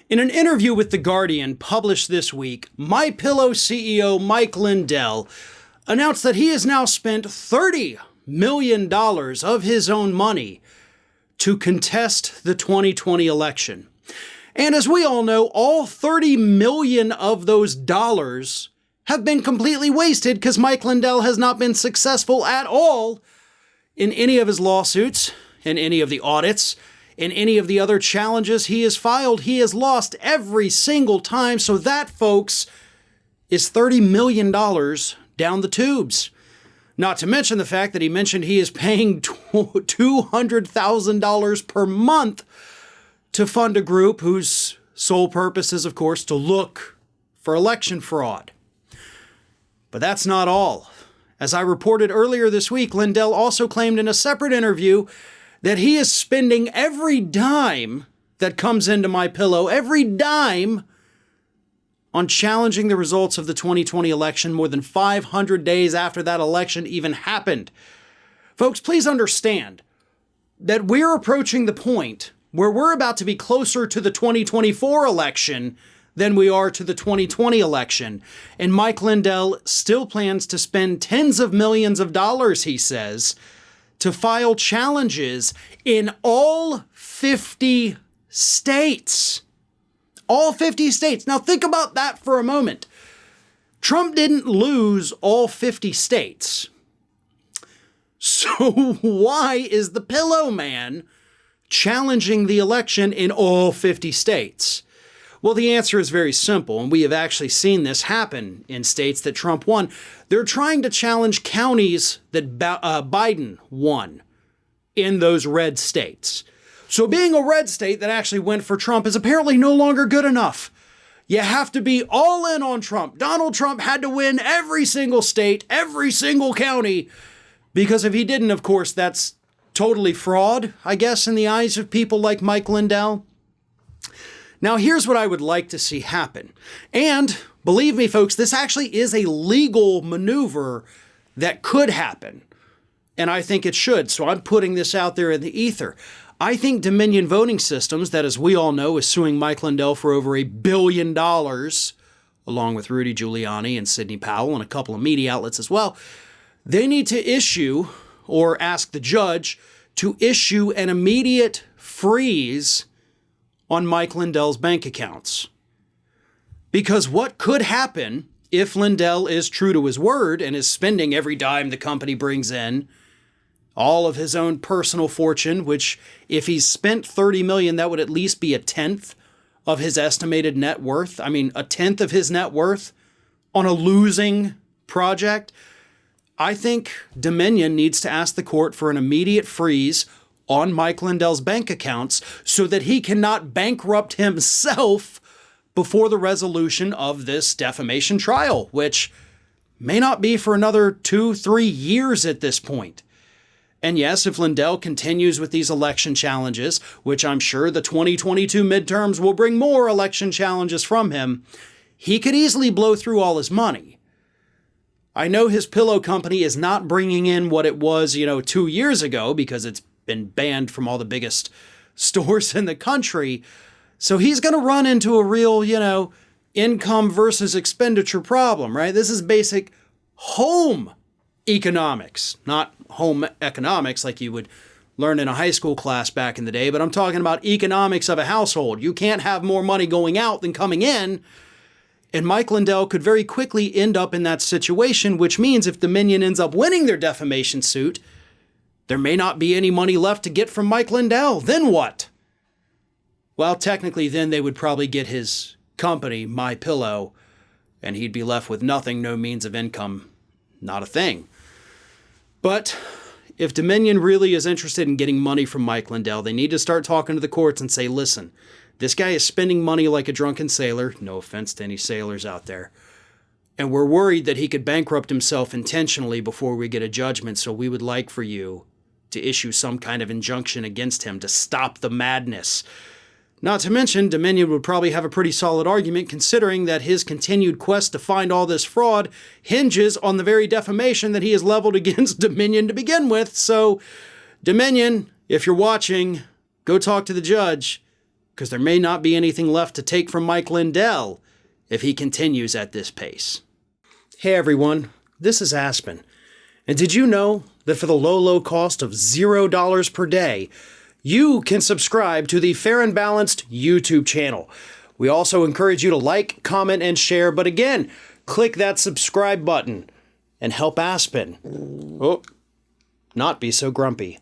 In an interview with The Guardian published this week, MyPillow CEO Mike Lindell announced that he has now spent $30 million of his own money to contest the 2020 election. And as we all know, all 30 million of those dollars have been completely wasted because Mike Lindell has not been successful at all in any of his lawsuits, in any of the audits, in any of the other challenges he has filed. He has lost every single time. So that, folks, is $30 million down the tubes. Not to mention the fact that he mentioned he is paying $200,000 per month to fund a group whose sole purpose is, of course, to look for election fraud. But that's not all. As I reported earlier this week, Lindell also claimed in a separate interview that he is spending every dime that comes into MyPillow, every dime, on challenging the results of the 2020 election more than 500 days after that election even happened. Folks, please understand that we're approaching the point where we're about to be closer to the 2024 election than we are to the 2020 election. And Mike Lindell still plans to spend tens of millions of dollars, he says, to file challenges in all 50 states. All 50 states. Now think about that for a moment. Trump didn't lose all 50 states. So why is the Pillow Man challenging the election in all 50 states? Well, the answer is very simple, and we have actually seen this happen in states that Trump won. They're trying to challenge counties that Biden won in those red states. So being a red state that actually went for Trump is apparently no longer good enough. You have to be all in on Trump. Donald Trump had to win every single state, every single county, because if he didn't, of course, that's totally fraud, I guess, in the eyes of people like Mike Lindell. Now, here's what I would like to see happen. And believe me, folks, this actually is a legal maneuver that could happen. And I think it should. So I'm putting this out there in the ether. I think Dominion Voting Systems, that as we all know, is suing Mike Lindell for over $1 billion, along with Rudy Giuliani and Sidney Powell and a couple of media outlets as well. They need to issue or ask the judge to issue an immediate freeze on Mike Lindell's bank accounts. Because what could happen if Lindell is true to his word and is spending every dime the company brings in, all of his own personal fortune, which if he's spent $30 million, that would at least be a tenth of his estimated net worth. I mean, a tenth of his net worth on a losing project. I think Dominion needs to ask the court for an immediate freeze on Mike Lindell's bank accounts so that he cannot bankrupt himself before the resolution of this defamation trial, which may not be for another 2-3 years at this point. And yes, if Lindell continues with these election challenges, which I'm sure the 2022 midterms will bring more election challenges from him, he could easily blow through all his money. I know his pillow company is not bringing in what it was, 2 years ago because it's been banned from all the biggest stores in the country. So he's going to run into a real, income versus expenditure problem, right? This is basic home economics, not home economics like you would learn in a high school class back in the day, but I'm talking about economics of a household. You can't have more money going out than coming in. And Mike Lindell could very quickly end up in that situation, which means if Dominion ends up winning their defamation suit, there may not be any money left to get from Mike Lindell. Then what? Well, technically, then they would probably get his company, MyPillow, and he'd be left with nothing, no means of income, not a thing. But if Dominion really is interested in getting money from Mike Lindell, they need to start talking to the courts and say, listen, this guy is spending money like a drunken sailor. No offense to any sailors out there. And we're worried that he could bankrupt himself intentionally before we get a judgment. So we would like for you to issue some kind of injunction against him to stop the madness. Not to mention, Dominion would probably have a pretty solid argument considering that his continued quest to find all this fraud hinges on the very defamation that he has leveled against Dominion to begin with. So, Dominion, if you're watching, go talk to the judge because there may not be anything left to take from Mike Lindell if he continues at this pace. Hey everyone, this is Aspen. And did you know that for the low cost of $0 per day, you can subscribe to the Fair and Balanced YouTube channel? We also encourage you to like, comment, and share, but again, click that subscribe button and help Aspen not be so grumpy.